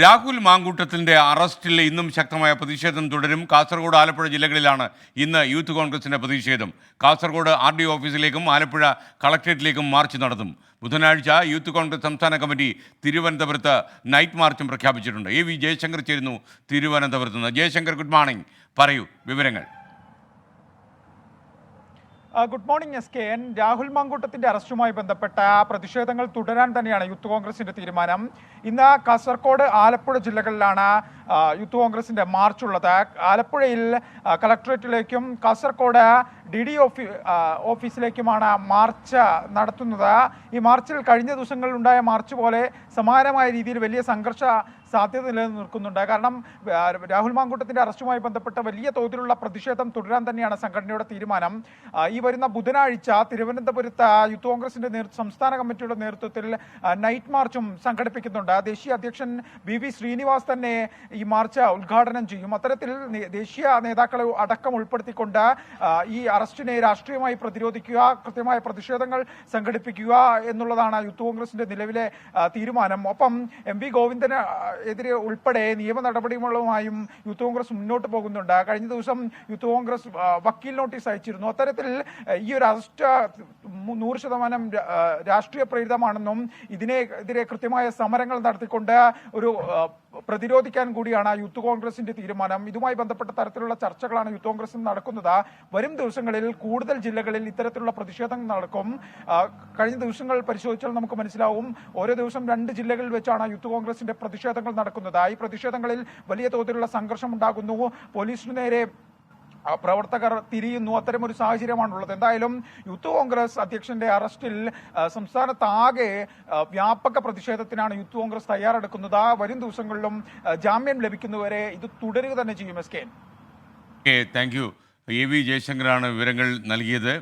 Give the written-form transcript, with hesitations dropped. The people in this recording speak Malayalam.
രാഹുൽ മാങ്കൂട്ടത്തിന്റെ അറസ്റ്റിൽ ഇന്നും ശക്തമായ പ്രതിഷേധം തുടരും. കാസർഗോഡ്, ആലപ്പുഴ ജില്ലകളിലാണ് ഇന്ന് യൂത്ത് കോൺഗ്രസിന്റെ പ്രതിഷേധം. കാസർഗോഡ് RDO ഓഫീസിലേക്കും ആലപ്പുഴ കളക്ട്രേറ്റിലേക്കും മാർച്ച് നടത്തും. ബുധനാഴ്ച യൂത്ത് കോൺഗ്രസ് സംസ്ഥാന കമ്മിറ്റി തിരുവനന്തപുരത്ത് നൈറ്റ് മാർച്ചും പ്രഖ്യാപിച്ചിട്ടുണ്ട്. AV ജയശങ്കർ ചേരുന്നു തിരുവനന്തപുരത്ത് നിന്ന്. Jaishankar, good morning. പറയൂ വിവരങ്ങൾ. Good morning SKN. രാഹുൽ മാങ്കൂട്ടത്തിന്റെ അറസ്റ്റുമായി ബന്ധപ്പെട്ട പ്രതിഷേധങ്ങൾ തുടരാൻ തന്നെയാണ് യൂത്ത് കോൺഗ്രസിന്റെ തീരുമാനം. ഇന്ന് കാസർഗോഡ്, ആലപ്പുഴ ജില്ലകളിലാണ് യൂത്ത് കോൺഗ്രസിന്റെ മാർച്ച് ഉള്ളത്. ആലപ്പുഴയിൽ കളക്ട്രേറ്റിലേക്കും കാസർഗോഡ് DD ഓഫീസിലേക്കുമാണ് മാർച്ച് നടത്തുന്നത്. ഈ മാർച്ചിൽ കഴിഞ്ഞ ദിവസങ്ങളിൽ ഉണ്ടായ മാർച്ച് പോലെ സമാനമായ രീതിയിൽ വലിയ സംഘർഷ സാധ്യത നിലനിൽക്കുന്നുണ്ട്. കാരണം രാഹുൽ മാങ്കൂട്ടത്തിന്റെ അറസ്റ്റുമായി ബന്ധപ്പെട്ട വലിയ തോതിലുള്ള പ്രതിഷേധം തുടരാൻ തന്നെയാണ് സംഘടനയുടെ തീരുമാനം. ഈ വരുന്ന ബുധനാഴ്ച തിരുവനന്തപുരത്ത് യൂത്ത് കോൺഗ്രസിന്റെ സംസ്ഥാന കമ്മിറ്റിയുടെ നേതൃത്വത്തിൽ നൈറ്റ് മാർച്ചും സംഘടിപ്പിക്കുന്നുണ്ട്. ദേശീയ അധ്യക്ഷൻ BV ശ്രീനിവാസ് തന്നെ ഈ മാർച്ച് ഉദ്ഘാടനം ചെയ്യും. അത്തരത്തിൽ ദേശീയ നേതാക്കളെ അടക്കം ഉൾപ്പെടുത്തിക്കൊണ്ട് ഈ അറസ്റ്റിനെ രാഷ്ട്രീയമായി പ്രതിരോധിക്കുക, കൃത്യമായ പ്രതിഷേധങ്ങൾ സംഘടിപ്പിക്കുക എന്നുള്ളതാണ് യൂത്ത് കോൺഗ്രസിന്റെ നിലവിലെ തീരുമാനം. ഒപ്പം MV ഗോവിന്ദന് എതിരെ ഉൾപ്പെടെ നിയമ നടപടികളുമായും യൂത്ത് കോൺഗ്രസ് മുന്നോട്ട് പോകുന്നുണ്ട്. കഴിഞ്ഞ ദിവസം യൂത്ത് കോൺഗ്രസ് വക്കീൽ നോട്ടീസ് അയച്ചിരുന്നു. അത്തരത്തിൽ ഈ ഒരു അറസ്റ്റ് 100% രാഷ്ട്രീയ പ്രേരിതമാണെന്നും ഇതിനെതിരെ കൃത്യമായ സമരങ്ങൾ നടത്തിക്കൊണ്ട് ഒരു പ്രതിരോധിക്കാൻ കൂടിയാണ് യൂത്ത് കോൺഗ്രസിന്റെ തീരുമാനം. ഇതുമായി ബന്ധപ്പെട്ട തരത്തിലുള്ള ചർച്ചകളാണ് യൂത്ത് കോൺഗ്രസിൽ നടക്കുന്നത്. വരും ദിവസങ്ങളിൽ കൂടുതൽ ജില്ലകളിൽ ഇത്തരത്തിലുള്ള പ്രതിഷേധങ്ങൾ നടക്കും. കഴിഞ്ഞ ദിവസങ്ങൾ പരിശോധിച്ചാൽ നമുക്ക് മനസ്സിലാവും, ഓരോ ദിവസം 2 ജില്ലകളിൽ വെച്ചാണ് യൂത്ത് കോൺഗ്രസിന്റെ പ്രതിഷേധങ്ങൾ നടക്കുന്നത്. ഈ പ്രതിഷേധങ്ങളിൽ വലിയ തോതിലുള്ള സംഘർഷം ഉണ്ടാകുന്നു. പോലീസിനു നേരെ പ്രവർത്തകർ തിരിയുന്നു. അത്തരമൊരു സാഹചര്യമാണുള്ളത്. എന്തായാലും യൂത്ത് കോൺഗ്രസ് അധ്യക്ഷന്റെ അറസ്റ്റിൽ സംസ്ഥാനത്താകെ വ്യാപക പ്രതിഷേധത്തിനാണ് യൂത്ത് കോൺഗ്രസ് തയ്യാറെടുക്കുന്നത്. വരും ദിവസങ്ങളിലും ജാമ്യം ലഭിക്കുന്നവരെ ഇത് തുടരുക തന്നെ ചെയ്യും. SKN. Thank you. AV ജയശങ്കറാണ് വിവരങ്ങൾ നൽകിയത്.